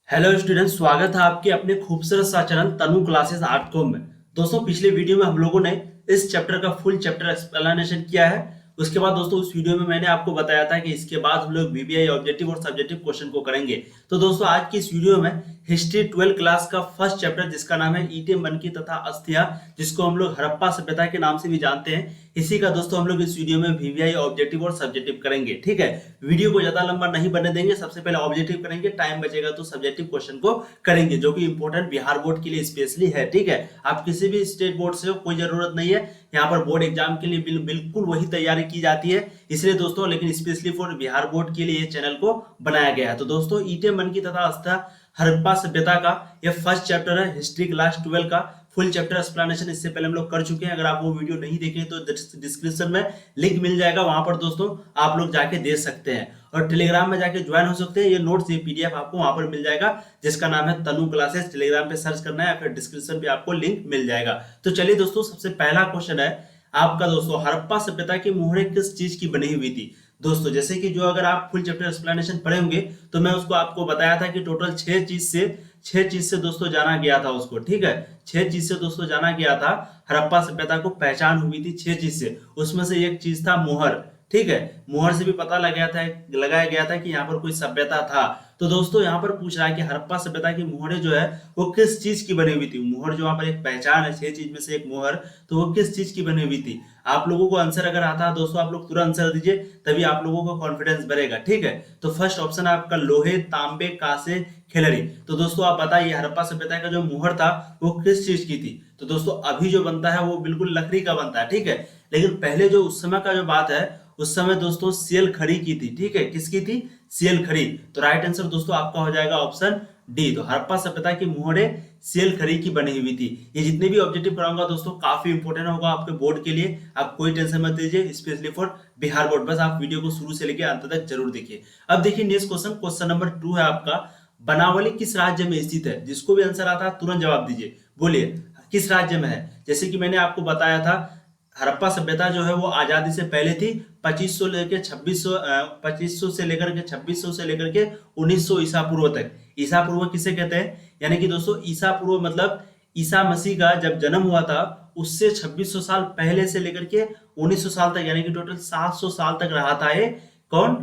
Hello student, स्वागत है आपके अपने खूबसूरत सा चैनल तनु क्लासेस आर्ट कॉम में। दोस्तों, पिछले वीडियो में हम लोगों ने इस चैप्टर का फुल चैप्टर एक्सप्लेनेशन किया है। उसके बाद दोस्तों उस वीडियो में मैंने आपको बताया था कि इसके बाद हम लोग वीवीआई ऑब्जेक्टिव और सब्जेक्टिव क्वेश्चन को करेंगे। तो दोस्तों आज की इस वीडियो में हिस्ट्री 12 क्लास का फर्स्ट चैप्टर जिसका नाम है ईंटें बनकी तथा अस्थियां, जिसको हम लोग हड़प्पा सभ्यता के नाम से भी जानते हैं, इसी का दोस्तों हम लोग इस वीडियो में वीवीआई ऑब्जेक्टिव और सब्जेक्टिव करेंगे। ठीक है, वीडियो को ज्यादा लंबा नहीं बनने देंगे। सबसे पहले ऑब्जेक्टिव करेंगे, टाइम बचेगा तो सब्जेक्टिव क्वेश्चन को करेंगे, जो कि इंपॉर्टेंट बिहार बोर्ड के लिए स्पेशली है। ठीक है, आप किसी भी स्टेट बोर्ड से हो कोई जरूरत नहीं है, यहाँ पर बोर्ड एग्जाम के लिए बिल्कुल वही तैयारी की जाती है। इसलिए दोस्तों, लेकिन स्पेशली फॉर बिहार बोर्ड के लिए चैनल को बनाया गया है। तो दोस्तों ईंटें बनकी तथा अस्थियां हड़प्पा सभ्यता का यह फर्स्ट चैप्टर है, हिस्ट्री क्लास 12 का फुल चैप्टर एक्सप्लेनेशन इससे पहले हम लोग कर चुके हैं। अगर आप वो वीडियो नहीं देखे तो डिस्क्रिप्शन में लिंक मिल जाएगा, वहां पर दोस्तों आप लोग जाके देख सकते हैं और टेलीग्राम में जाके ज्वाइन हो सकते हैं। ये नोट्स ये पीडीएफ आपको वहां पर मिल जाएगा, जिसका नाम है तनु क्लासेस। टेलीग्राम पे सर्च करना है या फिर डिस्क्रिप्शन पे आपको लिंक मिल जाएगा। तो चलिए दोस्तों, सबसे पहला क्वेश्चन है आपका दोस्तों, हड़प्पा सभ्यता की मोहरें किस चीज की बनी हुई थी। दोस्तों जैसे कि जो अगर आप फुल चैप्टर एक्सप्लेनेशन पढ़े होंगे तो मैं उसको आपको बताया था कि टोटल छह चीज से दोस्तों जाना गया था उसको। ठीक है, छह चीज से दोस्तों जाना गया था, हड़प्पा सभ्यता को पहचान हुई थी छह चीज से। उसमें से एक चीज था मोहर। ठीक है, मोहर से भी पता लगाया गया था कि यहाँ पर कोई सभ्यता था। तो दोस्तों यहाँ पर पूछ रहा है कि हड़प्पा सभ्यता की मोहरें जो है वो किस चीज की बनी हुई थी। मोहर जो यहाँ पर एक पहचान है, छह चीज में से एक मोहर, तो वो किस चीज की बनी हुई थी। आप लोगों को आंसर अगर आता है दोस्तों, आप लोग तुरंत आंसर दीजिए, तभी आप लोगों को कॉन्फिडेंस बढ़ेगा। ठीक है, तो फर्स्ट ऑप्शन है आपका लोहे, तांबे, कांसे, खिलड़ी। तो दोस्तों आप बताइए हड़प्पा सभ्यता का जो मोहर था वो किस चीज की थी। तो दोस्तों अभी जो बनता है वो बिल्कुल लकड़ी का बनता है। ठीक है, लेकिन पहले जो उस समय का जो बात है, उस समय दोस्तों सेल खड़ी की थी। ठीक है, किसकी थी? सेल खड़ी। तो राइट आंसर दोस्तों आपका हो जाएगा ऑप्शन डी। तो हड़प्पा सभ्यता की मोहरें सेल खड़ी की बनी हुई थी। ये जितने भी ऑब्जेक्टिव कराऊंगा दोस्तों काफी इंपॉर्टेंट होगा आपके बोर्ड के लिए। आप कोई टेंशन मत लीजिए, स्पेशली फॉर बिहार बोर्ड। बस आप वीडियो को शुरू से लेकर अंत तक जरूर देखिए। अब देखिए नेक्स्ट क्वेश्चन, क्वेश्चन नंबर 2 है आपका, बनावली किस राज्य में स्थित है। जिसको भी आंसर आता है तुरंत जवाब दीजिए, बोलिए किस राज्य में है। जैसे कि मैंने आपको बताया था हड़प्पा सभ्यता जो है वो आजादी से पहले थी। 2500 लेके 2600 2500 से लेकर के 2600 से लेकर के 1900 ईसा पूर्व तक। ईसा पूर्व किसे कहते हैं? यानी कि दोस्तों ईसा पूर्व मतलब ईसा मसीह का जब जन्म हुआ था उससे 2600 साल पहले से लेकर के 1900 साल तक, यानी कि टोटल 700 साल तक रहा था ये कौन?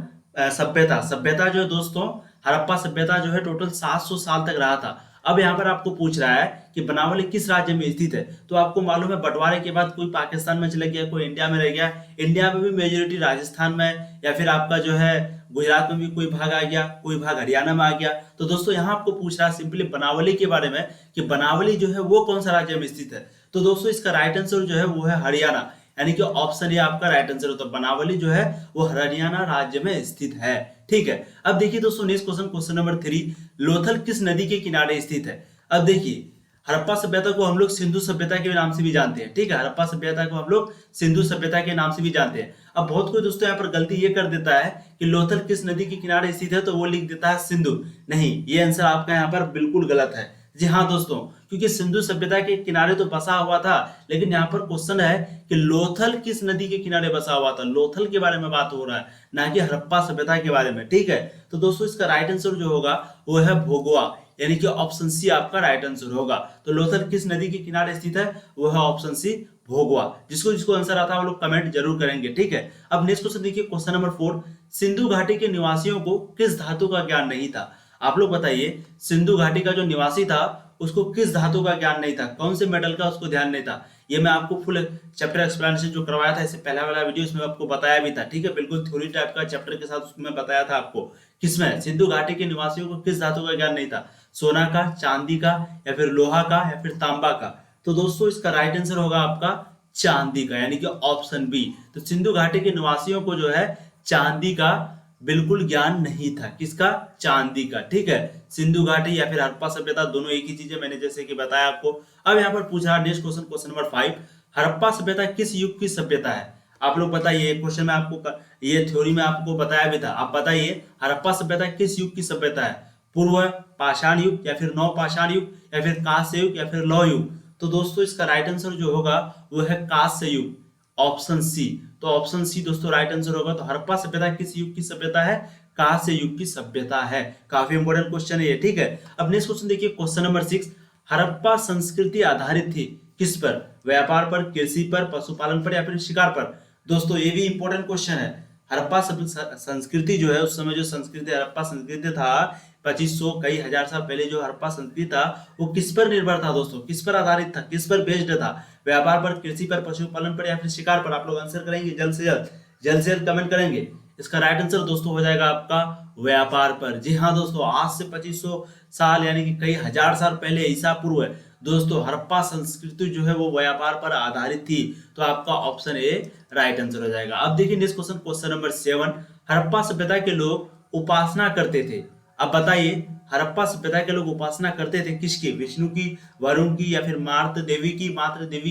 सभ्यता। सभ्यता जो है दोस्तों, हड़प्पा सभ्यता जो है टोटल 700 साल तक रहा था। अब यहाँ पर आपको पूछ रहा है कि बनावली किस राज्य में स्थित है। तो आपको मालूम है बंटवारे के बाद कोई पाकिस्तान में चला गया, कोई इंडिया में रह गया। इंडिया में भी मेजोरिटी राजस्थान में, या फिर आपका जो है गुजरात में भी कोई भाग आ गया, कोई भाग हरियाणा में आ गया। तो दोस्तों यहाँ आपको पूछ रहा है सिंपली बनावली के बारे में कि बनावली जो है वो कौन सा राज्य में स्थित है। तो दोस्तों इसका राइट आंसर जो है वो है हरियाणा, यानी कि ऑप्शन ए आपका राइट आंसर होता है। बनावली जो है वो हरियाणा राज्य में स्थित है। ठीक है, अब देखिए दोस्तों next question, question number 3, Lothal किस नदी के किनारे स्थित है। अब देखिए हड़प्पा सभ्यता को हम लोग सिंधु सभ्यता के नाम से भी जानते हैं। ठीक है, हड़प्पा सभ्यता को हम लोग सिंधु सभ्यता के नाम से भी जानते हैं। अब बहुत कोई दोस्तों यहाँ पर गलती ये कर देता है कि लोथल किस नदी के किनारे स्थित है तो वो लिख देता है सिंधु। नहीं, ये आंसर आपका यहाँ पर बिल्कुल गलत है। जी हाँ दोस्तों, क्योंकि सिंधु सभ्यता के किनारे तो बसा हुआ था, लेकिन यहाँ पर क्वेश्चन है कि लोथल किस नदी के किनारे बसा हुआ था। लोथल के बारे में बात हो रहा है, ना कि हड़प्पा सभ्यता के बारे में। ठीक है, तो दोस्तों इसका राइट आंसर जो होगा वो है भोगवा, यानी कि ऑप्शन सी आपका राइट आंसर होगा। तो लोथल किस नदी के किनारे स्थित है वो है ऑप्शन सी भोगवा। जिसको आंसर आता है वो लोग कमेंट जरूर करेंगे। ठीक है, अब नेक्स्ट क्वेश्चन देखिए, क्वेश्चन नंबर 4, सिंधु घाटी के निवासियों को किस धातु का ज्ञान नहीं था। आप लोग बताइए सिंधु घाटी का जो निवासी था उसको किस धातु का ज्ञान नहीं था, कौन से मेटल का उसको ध्यान नहीं था। ये मैं आपको फुल चैप्टर एक्सप्लेनेशन जो करवाया था इससे पहला वाला वीडियो, इसमें आपको बताया भी था। ठीक है, बिल्कुल थ्योरी टाइप का चैप्टर के साथ उसमें बताया था आपको किसमें सिंधु घाटी के निवासियों को किस धातु का ज्ञान नहीं था। सोना का, चांदी का, या फिर लोहा का, या फिर तांबा का। तो दोस्तों इसका राइट आंसर होगा आपका चांदी का, यानी कि ऑप्शन बी। तो सिंधु घाटी के निवासियों को जो है चांदी का बिल्कुल ज्ञान नहीं था। किसका? चांदी का। ठीक है, सिंधु घाटी या फिर हड़प्पा सभ्यता दोनों एक ही चीज है, मैंने जैसे कि बताया आपको। अब यहाँ पर पूछा next question, question number 5, Harappa सभ्यता किस युग की सभ्यता है। आप लोग बताइए, क्वेश्चन में आपको ये थ्योरी में आपको बताया भी था। आप बताइए हड़प्पा सभ्यता किस युग की सभ्यता है। पूर्व पाषाण युग, या फिर नव पाषाण युग, या फिर कांस्य युग, या फिर लौह युग। तो दोस्तों इसका राइट आंसर जो होगा वो है कांस्य युग, ऑप्शन सी। तो ऑप्शन सी दोस्तों राइट आंसर होगा। तो हड़प्पा सभ्यता किस युग की सभ्यता है? कहाँ से युग की सभ्यता है। काफी इंपोर्टेंट क्वेश्चन है ये, ठीक है। अब नेक्स्ट क्वेश्चन देखिए, क्वेश्चन नंबर 6, हड़प्पा संस्कृति आधारित थी किस पर? व्यापार पर, कृषि पर, पशुपालन पर या फिर शिकार पर? दोस्तों ये भी इंपॉर्टेंट क्वेश्चन है। हड़प्पा संस्कृति जो है, उस समय जो संस्कृति हड़प्पा संस्कृति था 2500 कई हजार साल पहले जो हड़प्पा संस्कृति था वो किस पर निर्भर था दोस्तों? किस पर आधारित था, किस पर बेस्ड था? व्यापार पर, कृषि पर, पशुपालन पर या फिर शिकार पर? आप लोग आंसर करेंगे जल्द से जल्द, जल्द से जल्द कमेंट करेंगे। इसका राइट आंसर दोस्तों हो जाएगा आपका व्यापार पर। जी हाँ दोस्तों, आज से 2500 साल यानी कि कई हजार साल पहले ईसा पूर्व है दोस्तों हड़प्पा संस्कृति जो है वो व्यापार पर आधारित थी। तो आपका ऑप्शन ए राइट आंसर हो जाएगा। अब देखिए next question, question number 7, Harappa सभ्यता के लोग उपासना करते थे। अब बताइए, हड़प्पा सभ्यता के लोग उपासना करते थे किसकी? विष्णु की, वरुण की या फिर मातृ देवी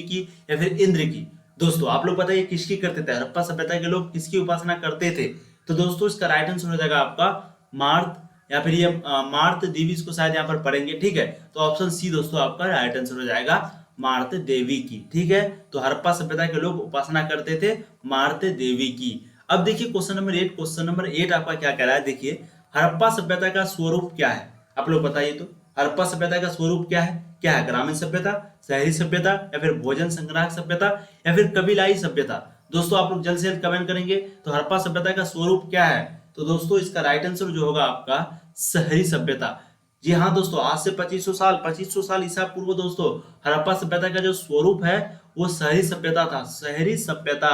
की या फिर इंद्र की? दोस्तों आप लोग बताइए किसकी करते थे? हड़प्पा सभ्यता के लोग किसकी उपासना करते थे? तो दोस्तों इसका राइट आंसर हो जाएगा आपका मार्त, या फिर ये मार्त देवी, इसको शायद यहाँ पर पढ़ेंगे, ठीक है। तो ऑप्शन सी दोस्तों आपका राइट आंसर हो जाएगा मार्त देवी की, ठीक है। तो हड़प्पा सभ्यता के लोग उपासना करते थे मार्त देवी की। अब देखिए क्वेश्चन नंबर 8, क्वेश्चन नंबर 8 आपका क्या कह रहा है? देखिए, हड़प्पा सभ्यता का स्वरूप क्या है? आप लोग बताइए तो हड़प्पा सभ्यता का स्वरूप क्या है? क्या है? ग्रामीण सभ्यता, शहरी सभ्यता या फिर भोजन संग्राहक सभ्यता या फिर कबीलाई सभ्यता? दोस्तों आप लोग जल्द से जल्द कमेंट करेंगे। तो हड़प्पा सभ्यता का स्वरूप क्या है? तो दोस्तों इसका राइट आंसर जो होगा आपका शहरी सभ्यता। जी हाँ दोस्तों, आज से 2500 साल ईसा पूर्व दोस्तों हड़प्पा सभ्यता का जो स्वरूप है वो शहरी सभ्यता था, शहरी सभ्यता।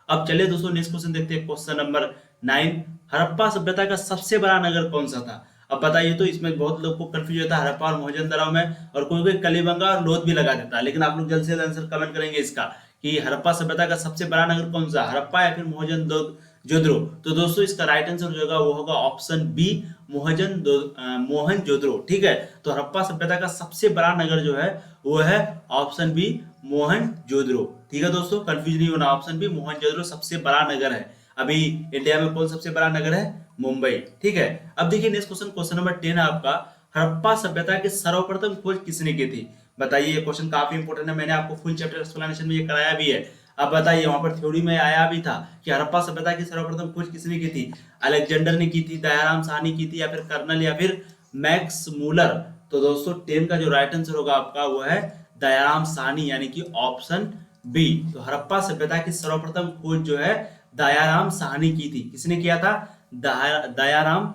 अब चलिए दोस्तों नेक्स्ट क्वेश्चन देखते हैं, क्वेश्चन नंबर 9, हड़प्पा सभ्यता का सबसे बड़ा नगर कौन सा था? अब बताइए तो, इसमें बहुत लोग को कंफ्यूज होता है हड़प्पा और मोहनजोदड़ो में, और कोई कोई कलिबंगा और लोध भी लगा देता है। लेकिन आप लोग जल्द से जल्द आंसर कमेंट करेंगे इसका कि हड़प्पा सभ्यता का सबसे बड़ा नगर कौन सा, हड़प्पा या फिर मोहनजोदड़ो? तो दोस्तों इसका राइट आंसर जो होगा वो होगा ऑप्शन बी, मोहनजोदड़ो, ठीक है। तो हड़प्पा सभ्यता का सबसे बड़ा नगर जो है वो है ऑप्शन बी, मोहनजोदड़ो, ठीक है दोस्तों। कंफ्यूज नहीं होना, ऑप्शन बी मोहनजोदड़ो सबसे बड़ा नगर है। अभी इंडिया में कौन सबसे बड़ा नगर है? मुंबई, ठीक है। अब देखिए नेक्स्ट क्वेश्चन, क्वेश्चन नंबर 10 है आपका, हड़प्पा सभ्यता की सर्वप्रथम खोज किसने की थी? बताइए, ये क्वेश्चन काफी इंपोर्टेंट है, मैंने आपको फुल चैप्टर एक्सप्लेनेशन में ये कराया भी है। अब बताइए, वहां पर थ्योरी में आया भी था कि हड़प्पा सभ्यता की सर्वप्रथम खोज किसने की थी? अलेक्जेंडर ने की थी, दयाराम साहनी की थी या फिर कर्नल या फिर मैक्स मूलर? तो दोस्तों 10 का जो राइट आंसर होगा आपका वो है दयाराम साहनी, यानी कि ऑप्शन बी। तो हड़प्पा सभ्यता की सर्वप्रथम खोज जो है दयाराम साहनी की थी। किसने किया था? दयाराम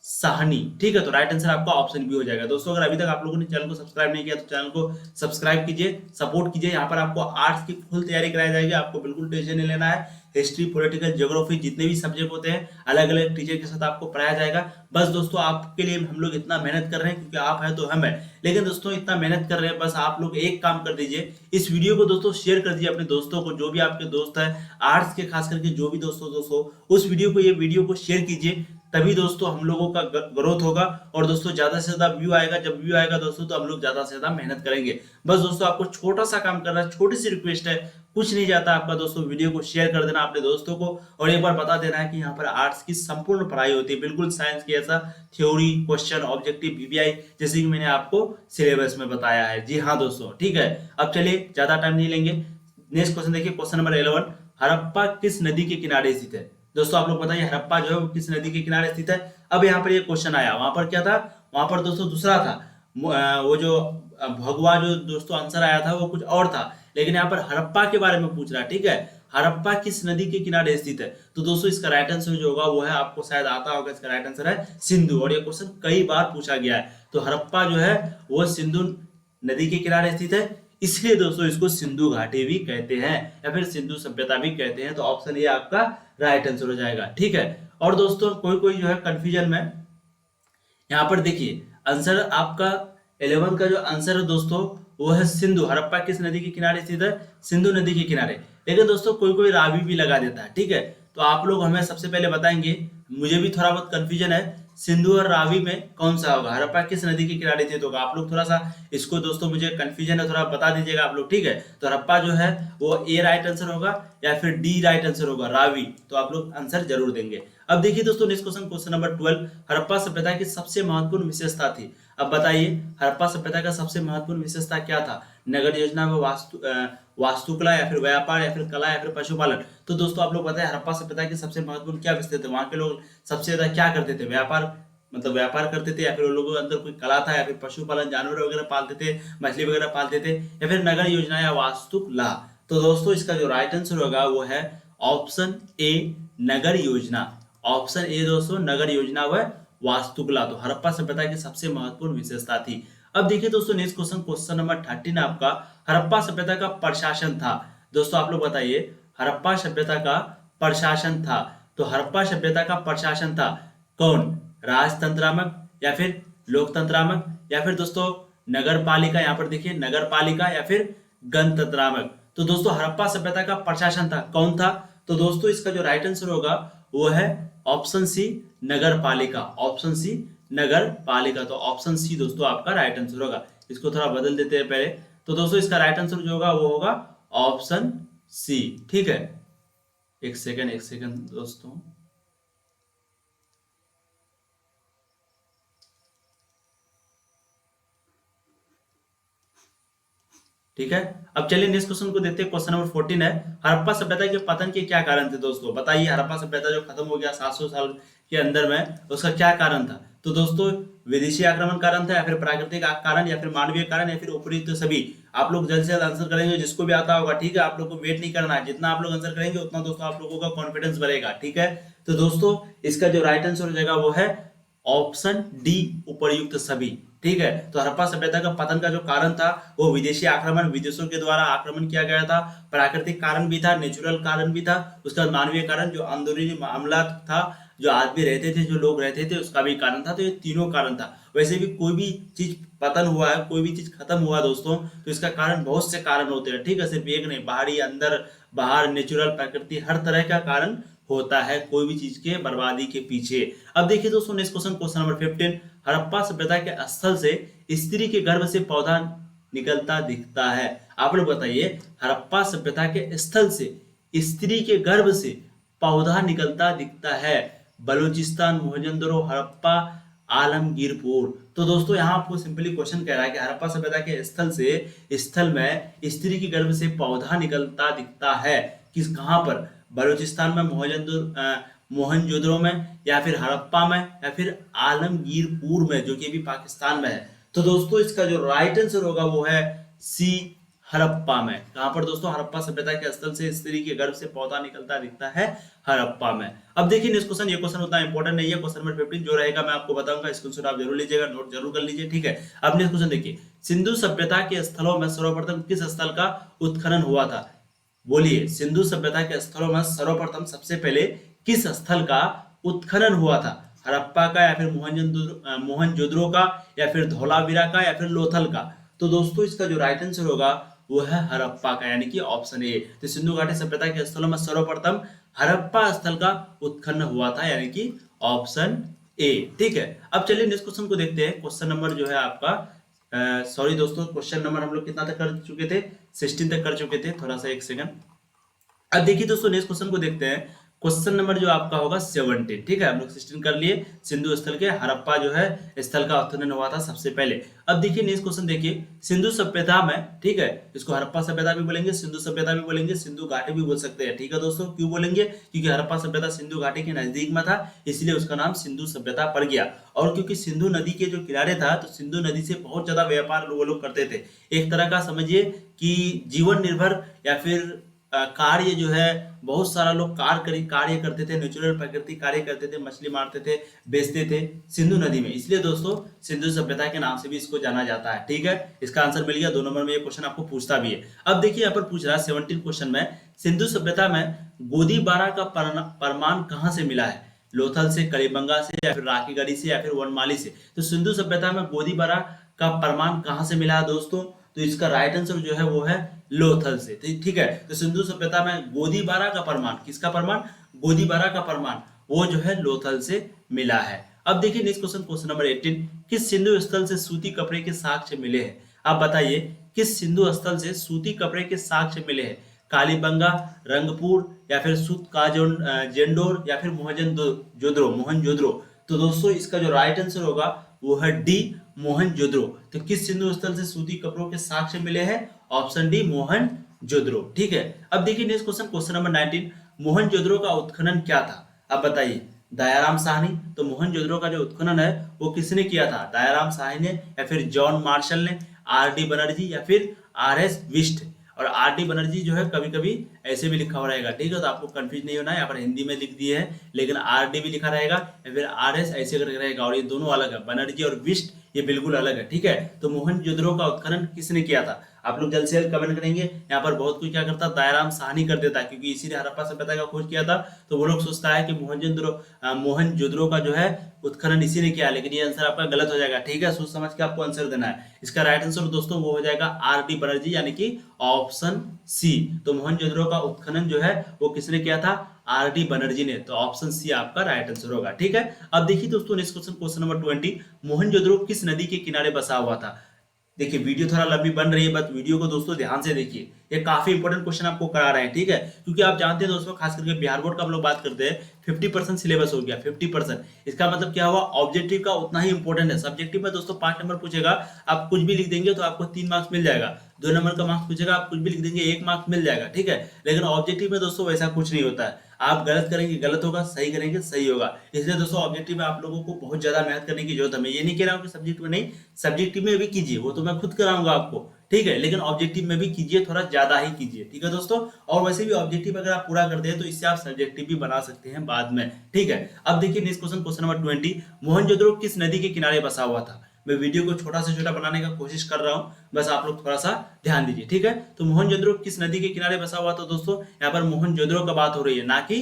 साहनी, ठीक है। तो राइट आंसर आपका ऑप्शन बी हो जाएगा। दोस्तों अगर अभी तक आप लोगों ने चैनल को सब्सक्राइब नहीं किया तो चैनल को सब्सक्राइब कीजिए, सपोर्ट कीजिए। यहाँ पर आपको आर्ट्स की फुल तैयारी कराई जाएगी, आपको बिल्कुल टेंशन नहीं लेना है। हिस्ट्री, पॉलिटिकल, ज्योग्राफी, जितने भी सब्जेक्ट होते हैं अलग अलग टीचर के साथ आपको पढ़ाया जाएगा। बस दोस्तों आपके लिए हम लोग इतना मेहनत कर रहे हैं क्योंकि आप है तो हम है। लेकिन दोस्तों इतना मेहनत कर रहे हैं, बस आप लोग एक काम कर दीजिए, इस वीडियो को दोस्तों शेयर कर दीजिए अपने दोस्तों को, जो भी आपके दोस्त है आर्ट्स के, खास करके जो भी दोस्तों उस वीडियो को, ये वीडियो को शेयर कीजिए, तभी दोस्तों हम लोगों का ग्रोथ होगा। और दोस्तों ज्यादा से ज्यादा व्यू आएगा, जब व्यू आएगा दोस्तों तो हम लोग ज्यादा से ज्यादा मेहनत करेंगे। बस दोस्तों आपको छोटा सा काम करना है, छोटी सी रिक्वेस्ट है, कुछ नहीं जाता आपका दोस्तों, वीडियो को शेयर कर देना अपने दोस्तों को और एक बार बता देना है कि यहाँ पर आर्ट्स की संपूर्ण पढ़ाई होती है, बिल्कुल साइंस की ऐसा थ्योरी, क्वेश्चन, ऑब्जेक्टिव, वीवीआई, जैसे कि मैंने आपको सिलेबस में बताया है। जी हाँ दोस्तों, ठीक है। अब चलिए ज्यादा टाइम नहीं लेंगे, नेक्स्ट क्वेश्चन देखिए, क्वेश्चन नंबर 11, हड़प्पा किस नदी के किनारे स्थित है? दोस्तों आप लोग बताइए हड़प्पा जो है वो किस नदी के किनारे स्थित है? अब यहाँ पर ये क्वेश्चन आया, वहां पर क्या था? वहां पर दोस्तों दूसरा था, वो जो भगवा जो दोस्तों आंसर आया था वो कुछ और था, लेकिन यहाँ पर हड़प्पा के बारे में पूछ रहा है, ठीक है। हड़प्पा किस नदी के किनारे स्थित है? तो दोस्तों इसका राइट आंसर जो होगा वो है, आपको शायद आता होगा, इसका राइट आंसर है सिंधु। और ये क्वेश्चन कई बार पूछा गया है। तो हड़प्पा जो है वो सिंधु नदी के किनारे स्थित है, इसलिए दोस्तों इसको सिंधु घाटी भी कहते हैं या फिर सिंधु सभ्यता भी कहते हैं। तो ऑप्शन ये आपका राइट आंसर हो जाएगा, ठीक है। और दोस्तों कोई जो है कंफ्यूजन में, यहाँ पर देखिए आंसर आपका 11 का जो आंसर है दोस्तों वो है सिंधु। हड़प्पा किस नदी के किनारे स्थित है? सिंधु नदी के किनारे। लेकिन दोस्तों कोई रावी भी लगा देता है, ठीक है। तो आप लोग हमें सबसे पहले बताएंगे, मुझे भी थोड़ा बहुत कंफ्यूजन है, सिंधु और रावी में कौन सा होगा? हड़प्पा किस नदी के किनारे स्थित होगा? आप लोग थोड़ा सा इसको दोस्तों, मुझे कंफ्यूजन है, थोड़ा बता दीजिएगा आप लोग, ठीक है। तो हड़प्पा जो है वो ए राइट आंसर होगा या फिर डी राइट आंसर होगा, रावी? तो आप लोग आंसर जरूर देंगे। अब देखिए दोस्तों next question, question number 12, Harappa सभ्यता की सबसे महत्वपूर्ण विशेषता थी। अब बताइए हड़प्पा सभ्यता का सबसे महत्वपूर्ण विशेषता क्या था? नगर योजना में वास्तुकला या फिर व्यापार या फिर कला या फिर पशुपालन। तो दोस्तों आप लोग बताएं हड़प्पा सभ्यता की सबसे महत्वपूर्ण क्या विशेषता थे? वहां के लोग सबसे ज्यादा क्या करते थे? व्यापार, मतलब व्यापार करते थे, या फिर उन लोगों के अंदर कोई कला था, या फिर पशुपालन, जानवर वगैरह पालते थे, मछली वगैरह पालते थे, या फिर नगर योजना या वास्तुकला। तो दोस्तों इसका जो राइट आंसर होगा वो है ऑप्शन ए, नगर योजना। ऑप्शन ए दोस्तों, नगर योजना व वास्तुकला तो हड़प्पा सभ्यता की सबसे महत्वपूर्ण विशेषता थी। अब देखिए दोस्तों नेक्स्ट क्वेश्चन, क्वेश्चन नंबर 13 आपका, हड़प्पा सभ्यता का प्रशासन था। दोस्तों आप लोग बताइए हड़प्पा सभ्यता का प्रशासन था, तो हड़प्पा सभ्यता का प्रशासन था कौन? राजतंत्रात्मक या फिर लोकतंत्रात्मक या फिर दोस्तों नगर पालिका, यहाँ पर देखिए नगर पालिका या फिर गणतंत्रात्मक। तो दोस्तों हड़प्पा सभ्यता का प्रशासन था कौन था? तो दोस्तों इसका जो राइट आंसर होगा वो है ऑप्शन सी, नगर पालिका। ऑप्शन सी, नगर पालिका। तो ऑप्शन सी दोस्तों आपका राइट आंसर होगा। इसको थोड़ा बदल देते हैं पहले। तो दोस्तों इसका राइट आंसर जो होगा वो होगा ऑप्शन सी। ठीक है, एक सेकंड दोस्तों। ठीक है, अब चलिए नेक्स्ट क्वेश्चन को देखते हैं। क्वेश्चन नंबर 14 है, हड़प्पा सभ्यता के पतन के क्या कारण थे? दोस्तों बताइए हड़प्पा सभ्यता जो खत्म हो गया 700 साल के अंदर में, उसका क्या कारण था? तो दोस्तों विदेशी आक्रमण कारण था, या फिर प्राकृतिक कारण, या फिर मानवीय कारण, या फिर उपयुक्त सभी। आप लोग जल्द से जल्द आंसर करेंगे, जिसको भी आता होगा। ठीक है, आप लोग को वेट नहीं करना है, जितना आप लोग आंसर करेंगे उतना दोस्तों आप लोगों का कॉन्फिडेंस बढ़ेगा। ठीक है, तो दोस्तों इसका जो राइट आंसर हो जाएगा वो है ऑप्शन डी, उपर्युक्त सभी। ठीक है, तो हड़प्पा सभ्यता का पतन का जो कारण था वो विदेशी आक्रमण, विदेशों के द्वारा आक्रमण किया गया था। प्राकृतिक कारण भी था, नेचुरल कारण भी था, उसका मानवीय कारण जो अंदरूनी मामला था, जो आदमी रहते थे, जो लोग रहते थे, उसका भी कारण था। तो ये तीनों कारण था। वैसे भी कोई भी चीज पतन हुआ है, कोई भी चीज खत्म हुआ दोस्तों, तो इसका कारण बहुत से कारण होते हैं। ठीक है, सिर्फ एक नहीं, बाहरी, अंदर, बाहर, नेचुरल, प्रकृति, हर तरह का कारण होता है कोई भी चीज के बर्बादी के पीछे। अब देखिए दोस्तों next question, question number 15, Harappa सभ्यता के स्थल से स्त्री के गर्भ से पौधा निकलता दिखता है। आप लोग बताइए हड़प्पा सभ्यता के स्थल से स्त्री के गर्भ से पौधा निकलता दिखता है। बलूचिस्तान, मोहनजोदड़ो, हड़प्पा, आलमगीरपुर। तो दोस्तों यहाँ आपको सिंपली क्वेश्चन कह रहा है कि हड़प्पा सभ्यता के स्थल में स्त्री के गर्भ से पौधा निकलता दिखता है। किस, कहां पर? बलूचिस्तान में, मोहनजोदड़ो में, या फिर हड़प्पा में, या फिर आलमगीरपुर में, जो कि अभी पाकिस्तान में है। तो दोस्तों इसका जो राइट आंसर होगा वो है सी, हड़प्पा में। कहां पर दोस्तों? हड़प्पा सभ्यता के स्थल से स्त्री के गर्भ से पौधा निकलता दिखता है हड़प्पा में। अब देखिए नेक्स्ट क्वेश्चन, ये क्वेश्चन उतना इंपॉर्टेंट नहीं है। क्वेश्चन नंबर 15 जो रहेगा मैं आपको बताऊंगा, स्क्रीनशॉट आप जरूर लीजिएगा, नोट जरूर कर लीजिए। ठीक है, अब नेक्स्ट क्वेश्चन देखिए, सिंधु सभ्यता के स्थलों में सर्वप्रथम किस स्थल का उत्खनन हुआ था? बोलिए, सिंधु सभ्यता के स्थलों में सर्वप्रथम सबसे पहले किस स्थल का उत्खनन हुआ था? हड़प्पा का, या फिर मोहनजोदड़ो का, या फिर धौलावीरा का, या फिर लोथल का? तो दोस्तों इसका जो राइट आंसर होगा वो है हड़प्पा का, यानी कि ऑप्शन ए। तो सिंधु घाटी सभ्यता के स्थलों में सर्वप्रथम हड़प्पा स्थल का उत्खनन हुआ था, यानी कि ऑप्शन ए। ठीक है, अब चलिए नेक्स्ट क्वेश्चन को देखते हैं। क्वेश्चन नंबर जो है आपका, सॉरी दोस्तों, क्वेश्चन नंबर हम लोग कितना तक कर चुके थे? 16 तक कर चुके थे। थोड़ा सा एक सेकंड। अब देखिए दोस्तों नेक्स्ट क्वेश्चन को देखते हैं। क्वेश्चन नंबर जो आपका होगा 17। ठीक है, हम लोग 16 कर लिए। सिंधु स्थल के हड़प्पा जो है स्थल का उत्खनन हुआ था सबसे पहले। अब देखिए नेक्स्ट क्वेश्चन देखिए, सिंधु सभ्यता में, ठीक है, इसको हड़प्पा सभ्यता भी बोलेंगे, सिंधु सभ्यता भी बोलेंगे, सिंधु घाटी भी बोल सकते हैं। ठीक है दोस्तों, क्यों बोलेंगे? क्योंकि हड़प्पा सभ्यता सिंधु घाटी के नजदीक में था, इसलिए उसका नाम सिंधु सभ्यता पड़ गया। और क्योंकि सिंधु नदी के जो किनारे था, तो सिंधु नदी से बहुत ज्यादा व्यापार वो लोग करते थे। एक तरह का समझिए कि जीवन निर्भर या फिर कार्य जो है, बहुत सारा लोग कार्य करते थे, नेचुरल प्रकृति कार्य करते थे, मछली मारते थे, बेचते थे सिंधु नदी में। इसलिए दोस्तों सिंधु सभ्यता के नाम से भी इसको जाना जाता है। ठीक है, इसका आंसर मिल गया। 2 नंबर में ये क्वेश्चन आपको पूछता भी है। अब देखिए यहाँ पर पूछ रहा है 17 क्वेश्चन में, सिंधु सभ्यता में गोदीबारा का प्रमाण कहाँ से मिला है? लोथल से, कलिबंगा से, या फिर राखीगढ़ी से, या फिर वनमाली से? तो सिंधु सभ्यता में गोदीबारा का प्रमाण कहाँ से मिला है दोस्तों? तो इसका राइट आंसर जो है वो है लोथल से। ठीक है, तो सिंधु सभ्यता में गोदीबारा का प्रमाण, किसका प्रमाण? गोदीबारा का प्रमाण वो जो है लोथल से मिला है। अब देखिए नेक्स्ट क्वेश्चन, क्वेश्चन नंबर 18, किस सिंधु स्थल से सूती कपड़े के साक्ष्य मिले हैं? आप बताइए किस सिंधु स्थल से सूती कपड़े के साक्ष्य मिले हैं? कालीबंगा, रंगपुर या फिर सुत का जेंडोर या फिर मोहनजोदड़ो। तो दोस्तों इसका जो राइट आंसर होगा वो है डी, मोहनजोदड़ो। तो किस सिंधु स्थल से सूती कपड़ों के साक्ष्य मिले हैं? Option D, Mohenjodaro. ठीक है, अब देखिए next question, question number 19, Mohenjodaro का उत्खनन क्या था? अब बताइए, दयाराम साहनी। तो मोहनजोदड़ो का जो उत्खनन है वो किसने किया था? दयाराम साहनी ने या फिर जॉन मार्शल ने, आर डी बनर्जी या फिर आर एस बिष्ट। और आर डी बनर्जी जो है कभी कभी ऐसे भी लिखा हुआ रहेगा, ठीक है, तो आपको कंफ्यूज नहीं होना है, यहाँ पर हिंदी में लिख दिए हैं, लेकिन आर डी भी लिखा रहेगा या फिर आर एस ऐसे करके रहेगा, और ये दोनों अलग है, बनर्जी और बिष्ट ये बिल्कुल अलग है। ठीक है, तो मोहनजोदड़ो का उत्खनन किसने किया था? आप लोग जल्द से जल्द कमेंट करेंगे। यहाँ पर बहुत कोई क्या करता है, दयाराम साहनी कर देता है, क्योंकि इसी ने हड़प्पा सभ्यता का खोज किया था, तो वो लोग सोचता है कि मोहनजोदड़ो का जो है उत्खनन इसी ने किया, लेकिन ये आंसर आपका गलत हो जाएगा। ठीक है, सोच समझ के आपको आंसर देना है। इसका राइट आंसर दोस्तों वो हो जाएगा आर डी बनर्जी, यानी कि ऑप्शन सी। तो मोहनजोदड़ो का उत्खनन जो है वो किसने किया था? आर डी बनर्जी ने। तो ऑप्शन सी आपका राइट आंसर होगा। ठीक है, अब देखिए दोस्तों next question, question number 20, Mohenjodaro किस नदी के किनारे बसा हुआ था? देखिए वीडियो थोड़ा लंबी बन रही है, बट वीडियो को दोस्तों ध्यान से देखिए, ये काफी इंपॉर्टेंट क्वेश्चन आपको करा रहे हैं। ठीक है, क्योंकि आप जानते हैं दोस्तों, खास करके बिहार बोर्ड का हम लोग बात करते हैं, 50% सिलेबस हो गया, 50%। इसका मतलब क्या हुआ? ऑब्जेक्टिव का उतना ही इंपॉर्टेंट है। सब्जेक्टिव में दोस्तों 5 नंबर पूछेगा, आप कुछ भी लिख देंगे तो आपको 3 मार्क्स मिल जाएगा। 2 नंबर का मार्क्स पूछेगा, आप कुछ भी लिख देंगे 1 मार्क्स मिल जाएगा। ठीक है, लेकिन ऑब्जेक्टिव में दोस्तों वैसा कुछ नहीं होता है, आप गलत करेंगे गलत होगा, सही करेंगे सही होगा। इसलिए दोस्तों ऑब्जेक्टिव में आप लोगों को बहुत ज्यादा मेहनत करने की जरूरत है। मैं ये नहीं कह रहा हूँ कि सब्जेक्ट में नहीं, सब्जेक्टिव में भी कीजिए, वो तो मैं खुद कराऊंगा आपको, ठीक है, लेकिन ऑब्जेक्टिव में भी कीजिए, थोड़ा ज्यादा ही कीजिए। ठीक है दोस्तों, और वैसे भी ऑब्जेक्टिव अगर आप पूरा करते हैं तो इससे आप सब्जेक्टिव भी बना सकते हैं बाद में। ठीक है, अब देखिए next question, question number 20, Mohenjodaro किस नदी के किनारे बसा हुआ था? मैं वीडियो को छोटा से छोटा बनाने का कोशिश कर रहा हूं, बस आप लोग थोड़ा सा ध्यान दीजिए। ठीक है, तो मोहनजोदड़ो किस नदी के किनारे बसा हुआ था दोस्तों? यहाँ पर मोहनजोदड़ो का बात हो रही है, ना कि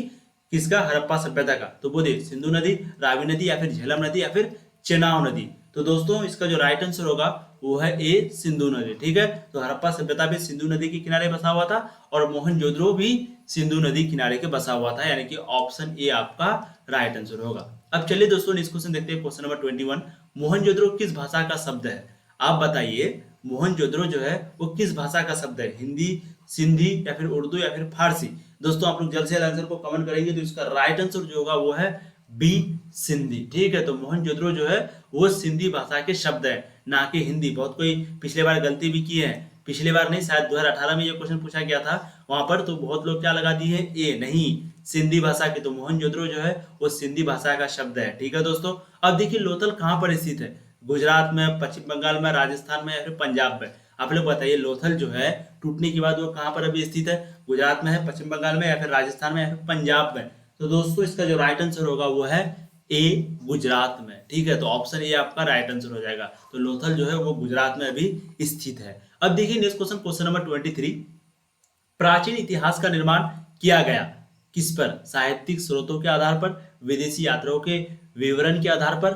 किसका? हड़प्पा सभ्यता का। तो बोलिए, सिंधु नदी, रावी नदी या फिर झेलम नदी या फिर चेनाब नदी। तो दोस्तों इसका जो राइट आंसर होगा वो है ए, सिंधु नदी। ठीक है, तो हड़प्पा सभ्यता भी सिंधु नदी के किनारे बसा हुआ था और मोहनजोदड़ो भी सिंधु नदी किनारे के बसा हुआ था, यानी कि ऑप्शन ए आपका राइट आंसर होगा। अब चलिए दोस्तों नेक्स्ट क्वेश्चन देखते हैं, क्वेश्चन नंबर 21, मोहनजोदड़ो किस भाषा का शब्द है? आप बताइए, मोहनजोदड़ो जो है वो किस भाषा का शब्द है? हिंदी, सिंधी या फिर उर्दू या फिर फारसी? दोस्तों आप लोग जल्द से जल्द आंसर को कमेंट करेंगे, तो इसका राइट आंसर जो होगा वो है बी, सिंधी। ठीक है, तो मोहनजोदड़ो जो है वो सिंधी भाषा के शब्द है, ना कि हिंदी। बहुत कोई पिछले बार गलती भी की है, पिछले बार नहीं, शायद 2018 में ये क्वेश्चन पूछा गया था वहां पर, तो बहुत लोग क्या लगा दिए, ए नहीं, सिंधी भाषा की। तो मोहनजोदड़ो जो है वो सिंधी भाषा का शब्द है। ठीक है दोस्तों, अब देखिए लोथल कहाँ पर स्थित है? गुजरात में, पश्चिम बंगाल में, राजस्थान में या फिर पंजाब में? आप लोग बताइए, लोथल जो है टूटने के बाद वो कहाँ पर अभी स्थित है? गुजरात में है, पश्चिम बंगाल में या फिर राजस्थान में या फिर पंजाब में? तो दोस्तों इसका जो राइट आंसर होगा वो है ए, गुजरात में। ठीक है, तो ऑप्शन ए आपका राइट आंसर हो जाएगा। तो लोथल जो है वो गुजरात में अभी स्थित है। अब देखिए नेक्स्ट क्वेश्चन, क्वेश्चन नंबर 23, प्राचीन इतिहास का निर्माण किया गया किस पर? साहित्यिक स्रोतों के आधार पर, विदेशी यात्राओं के विवरण के आधार पर,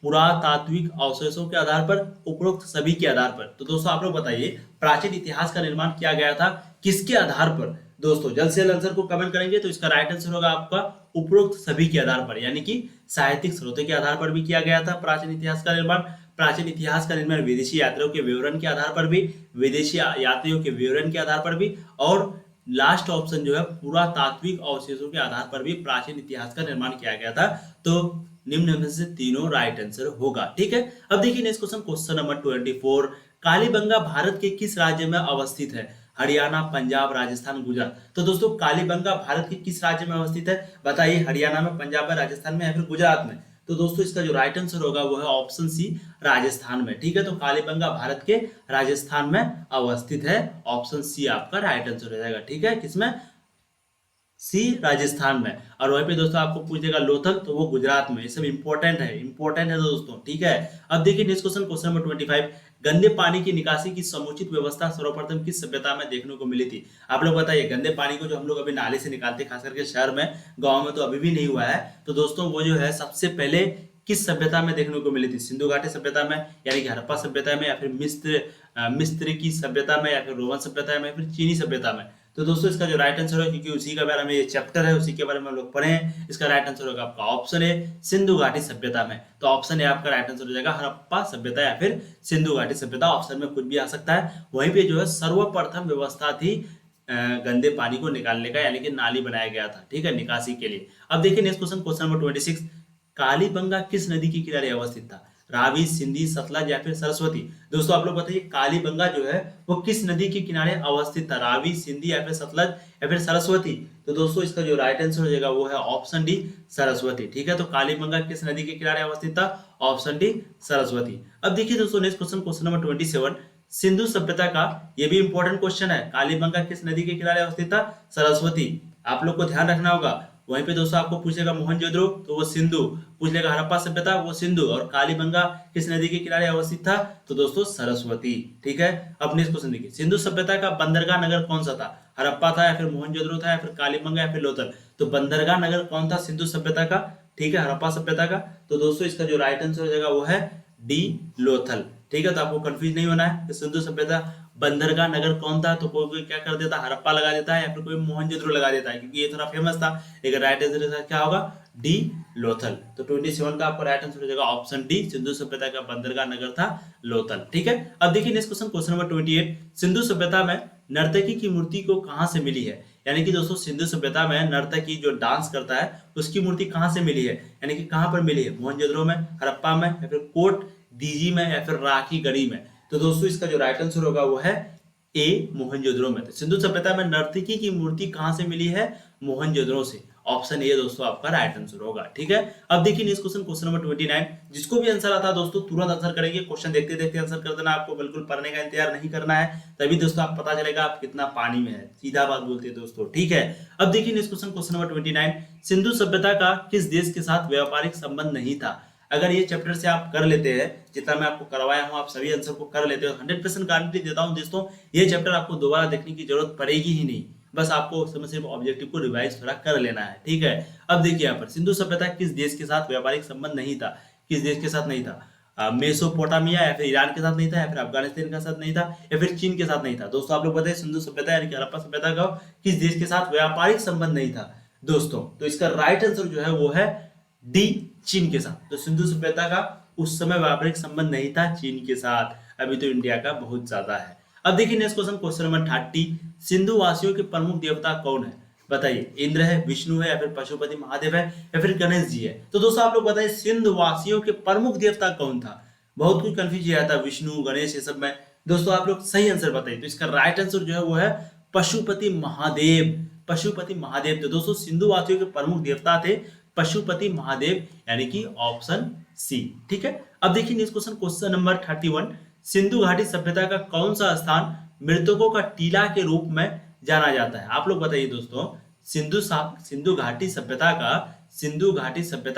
पुरातात्विक अवशेषों के आधार पर, उपरोक्त सभी के आधार पर? तो दोस्तों आप लोग बताइए, प्राचीन इतिहास का निर्माण किया गया था किसके आधार पर? दोस्तों जल्द से जल्द आंसर को कमेंट करेंगे, तो इसका राइट आंसर होगा आपका उपरोक्त सभी के आधार पर, यानी कि साहित्यिक स्रोतों के आधार पर भी किया गया था प्राचीन इतिहास का निर्माण। प्राचीन इतिहास का निर्माण विदेशी यात्रियों के विवरण के आधार पर भी, विदेशी यात्रियों के विवरण के आधार पर भी, और लास्ट ऑप्शन जो है पुरातात्विक अवशेषों के आधार पर भी प्राचीन इतिहास का निर्माण किया गया था। तो निम्न में से तीनों राइट आंसर होगा। ठीक है, अब देखिए next question, question number 24, Kalibanga Bharat के किस राज्य में अवस्थित है? हरियाणा, पंजाब, राजस्थान, गुजरात? तो दोस्तों कालीबंगा भारत के किस राज्य में अवस्थित है? बताइए, हरियाणा में, पंजाब में, राजस्थान में या फिर गुजरात में? तो दोस्तों इसका जो राइट आंसर होगा वो है ऑप्शन सी, राजस्थान में। ठीक है, तो कालीबंगा भारत के राजस्थान में अवस्थित है, ऑप्शन सी आपका राइट आंसर हो जाएगा। ठीक है, किसमें? सी, राजस्थान में। और वहीं पे दोस्तों आपको पूछ देगा लोथल, तो वो गुजरात में। ये सब इंपॉर्टेंट है दोस्तों। ठीक है, अब देखिए नेक्स्ट क्वेश्चन, क्वेश्चन नंबर 25, गंदे पानी की निकासी की समुचित व्यवस्था सर्वप्रथम किस सभ्यता में देखने को मिली थी? आप लोग बताइए, गंदे पानी को जो हम लोग अभी नाले से निकालते हैं, खास करके शहर में, गाँव में तो अभी भी नहीं हुआ है, तो दोस्तों वो जो है सबसे पहले किस सभ्यता में देखने को मिली थी? सिंधु घाटी सभ्यता में, यानी कि हड़प्पा सभ्यता में, या फिर मिस्र की सभ्यता में, या फिर रोमन सभ्यता में, या फिर चीनी सभ्यता में? तो दोस्तों इसका जो राइट आंसर है, क्योंकि उसी के बारे में ये चैप्टर है, उसी के बारे में हम लोग पढ़े हैं, इसका राइट आंसर होगा आपका ऑप्शन है, सिंधु घाटी सभ्यता में। तो ऑप्शन है आपका राइट आंसर हो जाएगा, हड़प्पा सभ्यता या फिर सिंधु घाटी सभ्यता। ऑप्शन में कुछ भी आ सकता है। वहीं पे जो है सर्वप्रथम व्यवस्था थी गंदे पानी को निकालने का, यानी कि नाली बनाया गया था, ठीक है, निकासी के लिए। अब देखिए next question, question number 26, Kalibanga किस नदी के किनारे अवस्थित था? रावी, सिंधी, सतलज या फिर सरस्वती? दोस्तों आप लोग बताइए कालीबंगा जो है वो किस नदी के किनारे अवस्थित था? रावी, सिंधी या फिर सतलज या फिर सरस्वती? तो दोस्तों इसका जो राइट आंसर हो जाएगा वो है ऑप्शन डी, सरस्वती, ठीक है। तो कालीबंगा किस नदी के किनारे अवस्थित था? Option D, Saraswati. अब देखिए दोस्तों next question, question number 27, Sindhu सभ्यता का, ये भी इंपॉर्टेंट क्वेश्चन है, कालीबंगा किस नदी के किनारे अवस्थित था? सरस्वती। आप लोग को ध्यान रखना होगा। वहीं पे दोस्तों आपको पूछेगा मोहनजोदड़ो तो वो सिंधु, पूछ लेगा हड़प्पा सभ्यता वो सिंधु, और कालीबंगा किस नदी के किनारे अवस्थित था? तो दोस्तों सरस्वती, ठीक है। अब नेक्स्ट क्वेश्चन देखिए, सिंधु सभ्यता का बंदरगाह नगर कौन सा था? हड़प्पा था या फिर मोहनजोदड़ो था या फिर कालीबंगा या फिर लोथल? तो बंदरगाह नगर कौन था सिंधु सभ्यता का? ठीक है, हड़प्पा सभ्यता का। तो दोस्तों इसका जो राइट आंसर हो जाएगा वो है डी, लोथल, ठीक है। तो आपको कंफ्यूज नहीं होना है कि सिंधु सभ्यता बंदरगाह नगर कौन था, तो कोई कोई क्या कर देता है, हड़प्पा लगा देता है या फिर कोई मोहनजोदड़ो लगा देता है, क्योंकि ये थोड़ा फेमस था। लेकिन राइट आंसर क्या होगा? डी, लोथल। तो 27 का आपका राइट आंसर हो जाएगा ऑप्शन डी, सिंधु सभ्यता का बंदरगाह नगर था लोथल, ठीक है। अब देखिए next question, question number 28, Sindhu सभ्यता में नर्तकी की मूर्ति को कहां से मिली है? यानी कि दोस्तों सिंधु सभ्यता में नर्तकी जो डांस करता है उसकी मूर्ति कहां से मिली है, यानी कि कहां पर मिली है? मोहनजोदड़ो में, हड़प्पा में या फिर कोट दीजी में या फिर राखी गढ़ी में? तो दोस्तों इसका जो राइट आंसर होगा वो है ए, मोहनजोदड़ो में। तो सिंधु सभ्यता में नर्तकी की मूर्ति कहां से मिली है? मोहनजोदड़ो से। ऑप्शन ए दोस्तों आपका राइट आंसर होगा, ठीक है। अब देखिए नेक्स्ट क्वेश्चन, क्वेश्चन नंबर 29, जिसको भी आंसर आता है दोस्तों तुरंत आंसर करेंगे, क्वेश्चन देखते देखते आंसर कर देना, आपको बिल्कुल पढ़ने का इंतजार नहीं करना है, तभी दोस्तों आप पता चलेगा आप कितना पानी में है, सीधा बात बोलते हैं दोस्तों, ठीक है। अब देखिए next question, question number 29, Sindhu सभ्यता का किस देश के साथ व्यापारिक संबंध नहीं था? अगर ये चैप्टर से आप कर लेते हैं, जितना मैं आपको करवाया हूं, आप सभी आंसर को कर लेते हो, 100% गारंटी देता हूं दोस्तों, ये चैप्टर आपको दोबारा देखने की जरूरत पड़ेगी ही नहीं, बस आपको उसमें सिर्फ ऑब्जेक्टिव को रिवाइज थोड़ा कर लेना है, ठीक है। अब देखिए यहाँ पर सिंधु सभ्यता किस देश के साथ व्यापारिक संबंध नहीं था? किस देश के साथ नहीं था? मेसोपोटामिया या फिर ईरान के साथ नहीं था, या फिर अफगानिस्तान के साथ नहीं था, या फिर चीन के साथ नहीं था? दोस्तों आप लोग बताइए सिंधु सभ्यता यानी कि हड़प्पा सभ्यता का किस देश के साथ व्यापारिक संबंध नहीं था दोस्तों? तो इसका राइट आंसर जो है वो है डी, चीन के साथ। तो सिंधु सभ्यता का उस समय व्यापारिक संबंध नहीं था चीन के साथ, अभी तो इंडिया का बहुत ज्यादा है। अब देखिए next question, question number 30, Sindhu वासियों के प्रमुख देवता कौन है? बताइए, इंद्र है, विष्णु है, या फिर पशुपति महादेव है, या फिर गणेश जी है? तो दोस्तों आप लोग बताइए सिंधु वासियों के प्रमुख देवता कौन था? बहुत कुछ कंफ्यूज किया था, विष्णु, गणेश, ये सब में। दोस्तों आप लोग सही आंसर बताइए। तो इसका राइट आंसर जो है वो है पशुपति महादेव, पशुपति महादेव। तो दोस्तों सिंधु वासियों के प्रमुख देवता थे पशुपति महादेव, यानी कि ऑप्शन सी, ठीक है। अब देखिए next question, question number 31, Sindhu घाटी सभ्यता का कौन सा स्थान मृतकों का टीला के रूप में जाना जाता है? आप लोग बताइए दोस्तों, सिंधु घाटी सभ्यता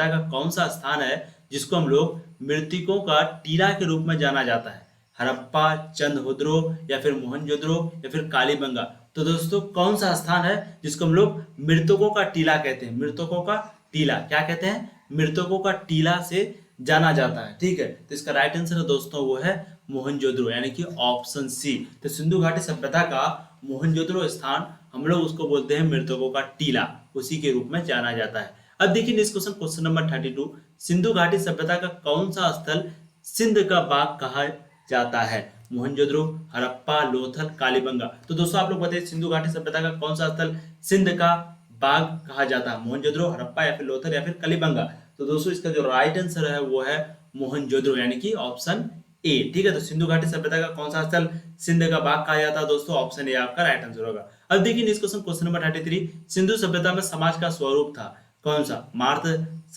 का कौन सा स्थान है जिसको हम लोग मृतकों का टीला के रूप में जाना जाता है? हड़प्पा, चंद्रहुदरो या फिर मोहनजोदड़ो या फिर कालीबंगा? तो दोस्तों कौन सा स्थान है जिसको हम लोग मृतकों का टीला कहते हैं? मृतकों का टीला क्या कहते हैं? मृतकों का टीला से जाना जाता है, ठीक है। तो इसका राइट आंसर है दोस्तों वो है मोहनजोदड़ो, यानी कि ऑप्शन सी। तो सिंधु घाटी सभ्यता का मोहनजोदड़ो स्थान हम लोग उसको बोलते हैं मृतकों का टीला, उसी के रूप में जाना जाता है। अब देखिए next question, question number 32, Sindhu घाटी सभ्यता का कौन सा स्थल सिंध का बाग कहा जाता है? मोहनजोदड़ो, हड़प्पा, लोथल, कालीबंगा? तो दोस्तों आप लोग बताइए सिंधु घाटी सभ्यता का कौन सा स्थल सिंध का बाग कहा जाता है? मोहनजोदड़ो, हड़प्पा या फिर लोथल या फिर कालीबंगा? तो दोस्तों इसका जो राइट आंसर है वो है मोहनजोदड़ो, यानी कि ऑप्शन ए, ठीक है। तो सिंधु घाटी सभ्यता का कौन सा स्थल सिंध का बाग कहा जाता है दोस्तों? ऑप्शन ए आपका राइट आंसर होगा। अब देखिए next question, question number 33, Sindhu सभ्यता में समाज का स्वरूप था कौन सा? मार्त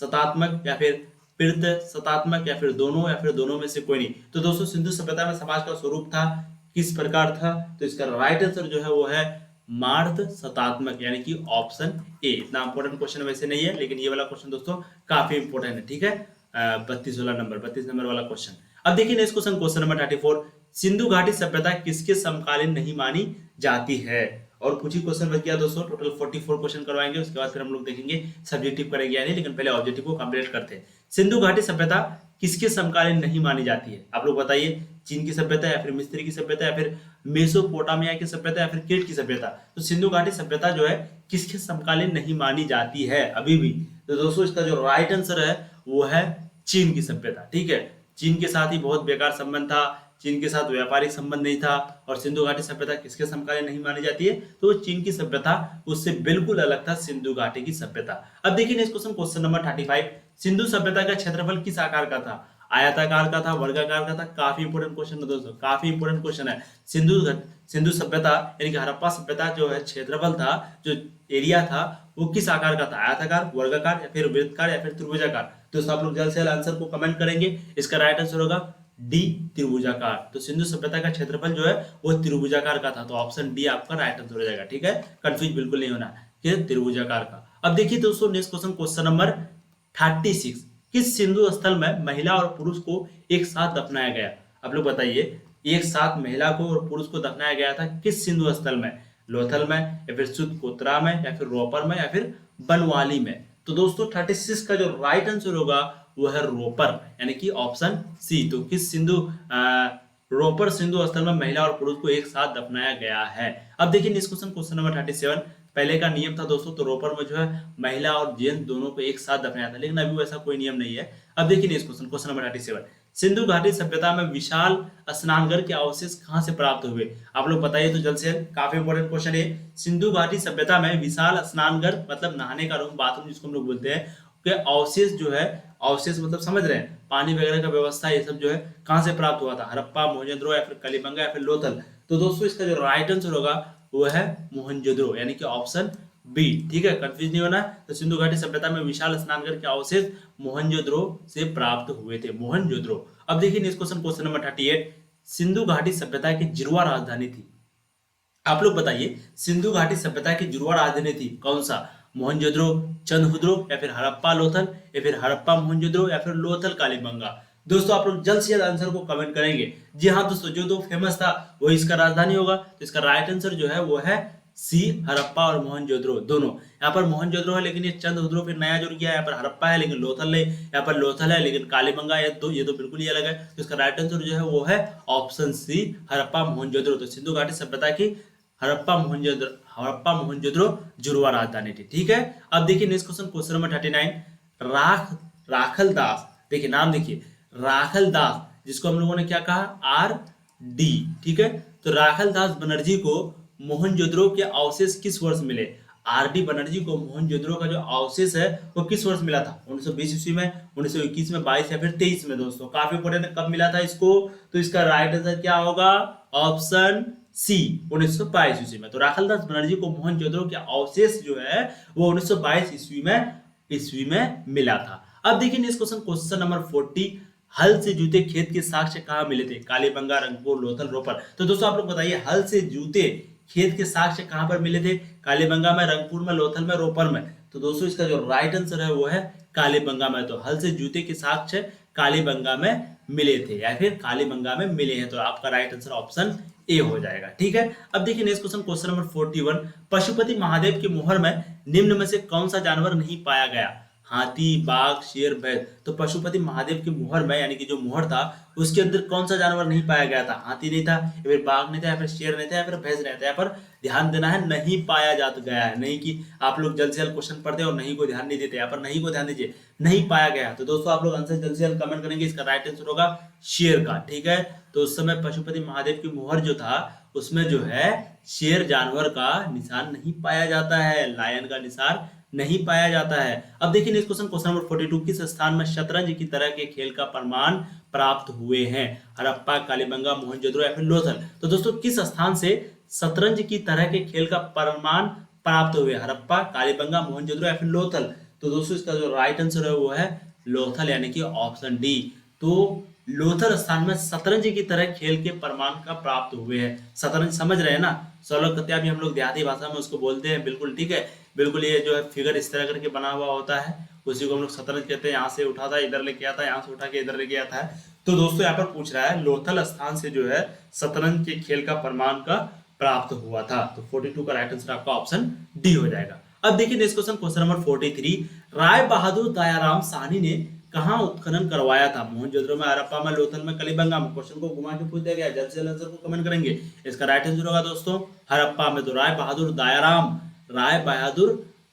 सतात्मक या फिर पितृ सतात्मक या फिर दोनों में से कोई नहीं? तो दोस्तों सिंधु सभ्यता में समाज का स्वरूप था किस प्रकार था? तो इसका राइट आंसर जो है वो है मार्त सतात्मक, यानी कि ऑप्शन ए। इतना इंपॉर्टेंट क्वेश्चन वैसे नहीं है, लेकिन ये वाला क्वेश्चन दोस्तों काफी इंपॉर्टेंट है, ठीक है। 32 नंबर वाला क्वेश्चन। अब देखिए next question, question number 34, Sindhu घाटी सभ्यता किसके समकालीन नहीं मानी जाती है? और कुछ ही क्वेश्चन बच गया दोस्तों, टोटल 44 क्वेश्चन करवाएंगे, उसके बाद फिर हम लोग देखेंगे सब्जेक्टिव करेंगे या नहीं, लेकिन पहले ऑब्जेक्टिव को कंप्लीट करते हैं। सिंधु घाटी सभ्यता किसके समकालीन नहीं मानी जाती है? आप लोग बताइए, चीन की सभ्यता या फिर मिस्र की सभ्यता या फिर मेसोपोटामिया की सभ्यता या फिर क्रेट की सभ्यता? तो सिंधु घाटी सभ्यता जो है किसके समकालीन नहीं मानी जाती है अभी भी? तो दोस्तों इसका जो राइट आंसर है वो है चीन की सभ्यता, ठीक है। चीन के साथ ही बहुत बेकार संबंध था, चीन के साथ व्यापारिक संबंध नहीं था, और सिंधु घाटी सभ्यता किसके समकालीन नहीं मानी जाती है, तो चीन की सभ्यता उससे बिल्कुल अलग था, सिंधु घाटी की सभ्यता। अब देखिए next question, question number 35, Sindhu सभ्यता का क्षेत्रफल किस आकार का था, आयताकार का था, वर्गाकार का था। काफी इंपोर्टेंट क्वेश्चन है दोस्तों, काफी इंपोर्टेंट क्वेश्चन है। सिंधु सभ्यता यानी कि हड़प्पा सभ्यता जो है क्षेत्रफल था, जो एरिया था, वो किस आकार का था, आयताकार, वर्गाकार या फिर वृत्तकार या फिर त्रिभुजाकार। दोस्तों आप लोग जल्द से जल्द आंसर को कमेंट करेंगे। इसका राइट आंसर होगा डी, त्रिभुजाकार। तो सिंधु सभ्यता का क्षेत्रफल जो है वो त्रिभुजाकार का था, तो ऑप्शन डी आपका राइट आंसर हो जाएगा। ठीक है, कंफ्यूज बिल्कुल नहीं होना, कि त्रिभुजाकार का। अब देखिए दोस्तों नेक्स्ट क्वेश्चन, क्वेश्चन नंबर 36, किस सिंधु स्थल में महिला और पुरुष को एक साथ दफनाया गया। आप लोग बताइए, एक साथ महिला को और पुरुष को दफनाया गया था किस सिंधु स्थल में, लोथल में या फिर सुतकोत्रा में या फिर रोपर में या फिर बनवाली में। तो दोस्तों 36 का जो राइट आंसर होगा वो है रोपर, यानी कि ऑप्शन सी। तो किस रोपर सिंधु स्थल में महिला और पुरुष को एक साथ दफनाया गया है। अब देखिए नेक्स्ट क्वेश्चन, क्वेश्चन नंबर 37, पहले का नियम था दोस्तों, तो रोपर में जो है महिला और जेंट्स दोनों को एक साथ दफनाया था, लेकिन अभी वैसा कोई नियम नहीं है। अब देखिए next question, question number 37, Sindhu घाटी सभ्यता में विशाल स्नानघर के अवशेष कहां से प्राप्त हुए। आप लोग बताइए तो जल्द से जल्द, काफी इंपोर्टेंट क्वेश्चन है। सिंधु घाटी सभ्यता में विशाल स्नानघर मतलब नहाने का रूम, बाथरूम जिसको हम लोग बोलते हैं, के अवशेष जो है, अवशेष मतलब समझ रहे हैं, पानी वगैरह का व्यवस्था, ये सब जो है कहां से प्राप्त हुआ था, हड़प्पा, मोहनजोदड़ो या फिर कलिबंगा या फिर लोथल। तो दोस्तों इसका जो राइट आंसर होगा वो है मोहनजोदड़ो, यानी कि ऑप्शन बी। ठीक है, कंफ्यूज नहीं होना। तो सिंधु घाटी सभ्यता में विशाल स्नानघर के अवशेष मोहनजोदड़ो से प्राप्त हुए थे, मोहनजोदड़ो। अब देखिए next question, question number 38, Sindhu घाटी सभ्यता की जुड़वा राजधानी थी। आप लोग बताइए, सिंधु घाटी सभ्यता की जुड़वा राजधानी थी कौन सा, मोहनजोदड़ो, चंद्रहुदड़ो या फिर हड़प्पा लोथल या फिर हड़प्पा मोहनजोदड़ो या फिर लोथल कालीबंगा। दोस्तों आप लोग जल्द से जल्द आंसर को कमेंट करेंगे। जी हाँ दोस्तों, जो दो फेमस था वो इसका राजधानी होगा, तो इसका राइट आंसर जो है वो है सी, हड़प्पा और मोहनजोदड़ो दोनों। यहाँ पर मोहनजोदड़ो है लेकिन ये चंद्रहुदड़ो फिर नया जुड़ गया, यहाँ पर हड़प्पा है लेकिन लोथल है, यहाँ पर लोथल है लेकिन कालीबंगा, ये तो बिल्कुल ही अलग है। तो इसका राइट आंसर जो है वो है ऑप्शन सी, हड़प्पा मोहनजोदड़ो। तो सिंधु घाटी सभ्यता की हड़प्पा मोहनजोदड़ो जुड़वा राजधानी थी। ठीक है, अब देखिए नेक्स्ट क्वेश्चन, क्वेश्चन नंबर 39, राखल दास, देखिए नाम देखिए, राखल दास, जिसको हम लोगों ने क्या कहा, आर डी। ठीक है, तो राखल दास बनर्जी को मोहनजोदड़ो के अवशेष किस वर्ष मिले। आर डी बनर्जी को मोहनजोदड़ो का जो अवशेष है वो किस वर्ष मिला था, 1920 ईस्वी में, 1921 में, 22 या फिर 23 में। दोस्तों काफी इंपोर्टेंट, कब मिला था इसको, तो इसका राइट आंसर क्या होगा, ऑप्शन सी, 1922 ईस्वी में। तो राखलदास बनर्जी को मोहनजोदड़ो के अवशेष जो है वो 1922 ईस्वी में मिला था। अब देखिए नेक्स्ट क्वेश्चन, क्वेश्चन नंबर 40, हल से जूते खेत के साक्ष्य कहाँ मिले थे, कालीबंगा, रंगपुर, लोथल, रोपर। तो दोस्तों आप लोग बताइए, हल से जूते खेत के साक्ष्य कहाँ पर मिले थे, कालीबंगा में, रंगपुर में, लोथल में, रोपर में। तो दोस्तों इसका जो राइट आंसर है वो है कालीबंगा में। तो हल से जूते के साक्ष्य कालीबंगा में मिले थे या फिर कालीबंगा में मिले हैं, तो आपका राइट आंसर ऑप्शन ए हो जाएगा। ठीक है, अब देखिए next question, question number 41, Pashupati Mahadev की मोहर में निम्न में से कौन सा जानवर नहीं पाया गया, हाथी, बाघ, शेर, भैंस। तो पशुपति महादेव की मोहर में यानी कि जो मोहर था उसके अंदर कौन सा जानवर नहीं पाया गया था, हाथी नहीं था या फिर बाघ नहीं था या फिर शेर नहीं था या फिर भैंस नहीं था। यहाँ पर ध्यान देना है, नहीं पाया जा गया है, नहीं कि आप लोग जल्द से जल्द क्वेश्चन पढ़ते और नहीं को ध्यान नहीं देते। यहाँ पर नहीं को ध्यान दीजिए, नहीं पाया गया। तो दोस्तों आप लोग आंसर जल्द से जल्द कमेंट करेंगे, इसका राइट आंसर होगा शेर का। ठीक है, तो उस समय पशुपति महादेव की मोहर जो था उसमें जो है शेर जानवर का निशान नहीं पाया जाता है, लायन का निशान नहीं पाया जाता है। अब देखिए नेक्स्ट क्वेश्चन, क्वेश्चन नंबर 42, किस स्थान में शतरंज की तरह के खेल का प्रमाण प्राप्त हुए हैं, हड़प्पा, कालीबंगा, मोहनजोदड़ो या फिर लोथल। तो दोस्तों किस स्थान से शतरंज की तरह के खेल का प्रमाण प्राप्त हुए, हड़प्पा, कालीबंगा, मोहनजोदड़ो या फिर लोथल। तो दोस्तों इसका जो राइट आंसर है वो है लोथल, यानी कि ऑप्शन डी। तो लोथल स्थान में शतरंज की तरह खेल के प्रमाण का प्राप्त हुए हैं। शतरंज समझ रहे हैं ना, सोलह कत्या भी हम लोग देहाती भाषा में उसको बोलते हैं। बिल्कुल ठीक है, बिल्कुल ये जो है फिगर इस तरह करके बना हुआ होता है, उसी को हम लोग शतरंज कहते हैं। यहाँ से उठा था इधर लेके आता है, यहाँ से उठा के इधर लेके आता है। तो दोस्तों यहाँ पर पूछ रहा है लोथल स्थान से जो है शतरंज के खेल का प्रमाण का प्राप्त हुआ था। तो 42 का राइट आंसर आपका ऑप्शन डी हो जाएगा। अब देखिए next question, question number 43, Rai Bahadur Dayaram Sahni ने कहाँ उत्खनन करवाया था, मोहनजोदड़ो में, हड़प्पा में, लोथल में, कलिबंगा में। क्वेश्चन को घुमा के पूछ दिया गया, जल्द से जल्द आंसर को कमेंट करेंगे। इसका राइट आंसर होगा दोस्तों हड़प्पा में। तो राय बहादुर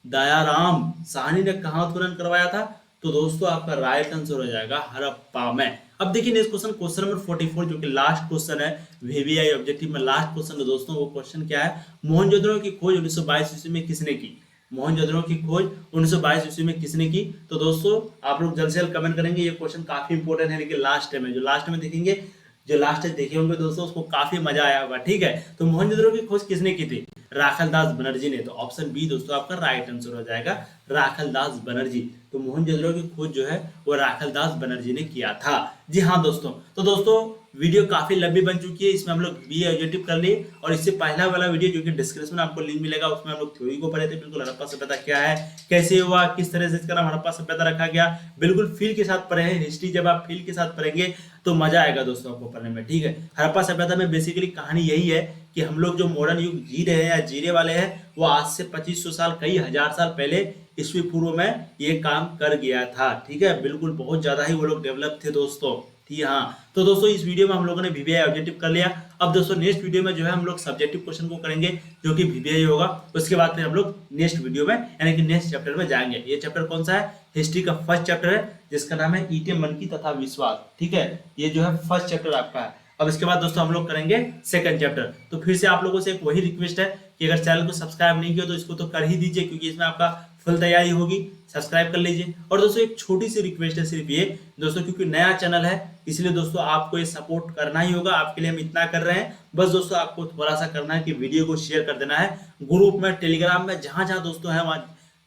दयाराम साहनी ने कहाँ उत्खनन करवाया था, तो दोस्तों आपका राइट आंसर हो जाएगा हड़प्पा में। अब देखिए नेक्स्ट क्वेश्चन, क्वेश्चन नंबर 44 जो कि लास्ट क्वेश्चन है वीवीआई ऑब्जेक्टिव में लास्ट क्वेश्चन है दोस्तों। वो क्वेश्चन क्या है, मोहनजोदड़ो की खोज 1922 ईस्वी में किसने की? मोहनजोदड़ो की खोज 1922 ईस्वी में किसने की? तो दोस्तों आप लोग जल्द से जल्द कमेंट करेंगे। ये क्वेश्चन काफी इंपॉर्टेंट है, लेकिन लास्ट में जो लास्ट में देखेंगे, जो लास्ट देखे होंगे दोस्तों, उसको काफी मजा आया होगा। ठीक है, तो मोहनजोदड़ो की खोज किसने की थी? राखालदास बनर्जी ने। तो ऑप्शन बी दोस्तों आपका राइट आंसर हो जाएगा, राखालदास बनर्जी। तो मोहनजोदड़ो की खोज जो है वो राखालदास बनर्जी ने किया था। जी हाँ दोस्तों, तो दोस्तों वीडियो काफी लंबी बन चुकी है, इसमें हम लोग बी ऑब्जेक्टिव कर लिए, और इससे पहला वाला वीडियो जो कि डिस्क्रिप्शन में आपको लिंक मिलेगा, उसमें हम लोग थ्योरी को पढ़े थे, बिल्कुल हड़प्पा सभ्यता क्या है, कैसे हुआ, किस तरह से इसका नाम हड़प्पा सभ्यता रखा गया, बिल्कुल फील के साथ पढ़े हैं। हिस्ट्री जब आप फील के साथ पढ़ेंगे तो मजा आएगा दोस्तों आपको पढ़ने में। ठीक है, हड़प्पा सभ्यता में बेसिकली कहानी यही है कि हम लोग जो मॉडर्न युग जी रहे हैं या जीने वाले हैं, वो आज से 2500 साल, कई हजार साल पहले ईस्वी पूर्व में ये काम कर गया था। ठीक है, बिल्कुल बहुत ज्यादा ही वो लोग डेवलप थे दोस्तों। ठीक हाँ, तो दोस्तों इस वीडियो में हम लोगों ने वीवीआई ऑब्जेक्टिव कर लिया। अब दोस्तों नेक्स्ट वीडियो में जो है हम लोग सब्जेक्टिव क्वेश्चन को करेंगे, जो कि वीवीआई होगा। उसके बाद फिर हम लोग नेक्स्ट वीडियो में यानी कि नेक्स्ट चैप्टर में जाएंगे। ये चैप्टर कौन सा है? हिस्ट्री का फर्स्ट चैप्टर है, जिसका नाम है ईटे मनकी तथा विश्वास। ठीक है, ये जो है फर्स्ट चैप्टर आपका है। अब इसके बाद दोस्तों हम लोग करेंगे सेकंड चैप्टर। तो फिर से आप लोगों से एक वही रिक्वेस्ट है कि अगर चैनल को सब्सक्राइब नहीं किया तो इसको तो कर ही दीजिए, क्योंकि इसमें आपका फुल तैयारी होगी। सब्सक्राइब कर लीजिए। और दोस्तों एक छोटी सी रिक्वेस्ट है सिर्फ ये दोस्तों, क्योंकि नया चैनल है इसलिए दोस्तों आपको ये सपोर्ट करना ही होगा। आपके लिए हम इतना कर रहे हैं, बस दोस्तों आपको थोड़ा सा करना है कि वीडियो को शेयर कर देना है ग्रुप में, टेलीग्राम में, जहां जहां दोस्तों है वहां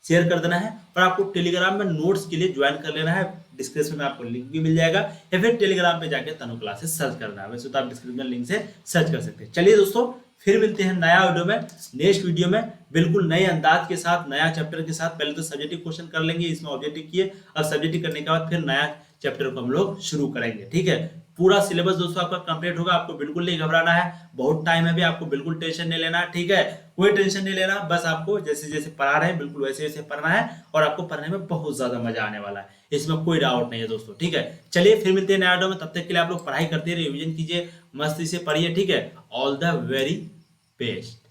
शेयर कर देना है। और आपको टेलीग्राम में नोट्स के लिए ज्वाइन कर लेना है, डिस्क्रिप्शन में आपको लिंक भी मिल जाएगा, या फिर टेलीग्राम पे जाके तनु क्लासेस सर्च करना है। वैसे तो आप डिस्क्रिप्शन में लिंक से सर्च कर सकते हैं। चलिए दोस्तों फिर मिलते हैं नया वीडियो में, नेक्स्ट वीडियो में बिल्कुल नए अंदाज के साथ, नया चैप्टर के साथ। पहले तो सब्जेक्टिव क्वेश्चन कर लेंगे, इसमें ऑब्जेक्टिव किए, और सब्जेक्टिव करने के बाद फिर नया चैप्टर को हम लोग शुरू करेंगे। ठीक है, पूरा सिलेबस दोस्तों आपका कंप्लीट होगा, आपको बिल्कुल नहीं घबराना है, बहुत टाइम है भी, आपको बिल्कुल टेंशन नहीं लेना है। ठीक है, कोई टेंशन नहीं लेना, बस आपको जैसे जैसे पढ़ा रहे हैं बिल्कुल वैसे वैसे पढ़ना है, और आपको पढ़ने में बहुत ज्यादा मजा आने वाला है, इसमें कोई डाउट नहीं है दोस्तों। ठीक है, चलिए फिर मिलते हैं नया वीडियो में, तब तक के लिए आप लोग पढ़ाई करते रहिए, रिवीजन कीजिए, मस्ती से पढ़िए। ठीक है, ऑल द वेरी बेस्ट।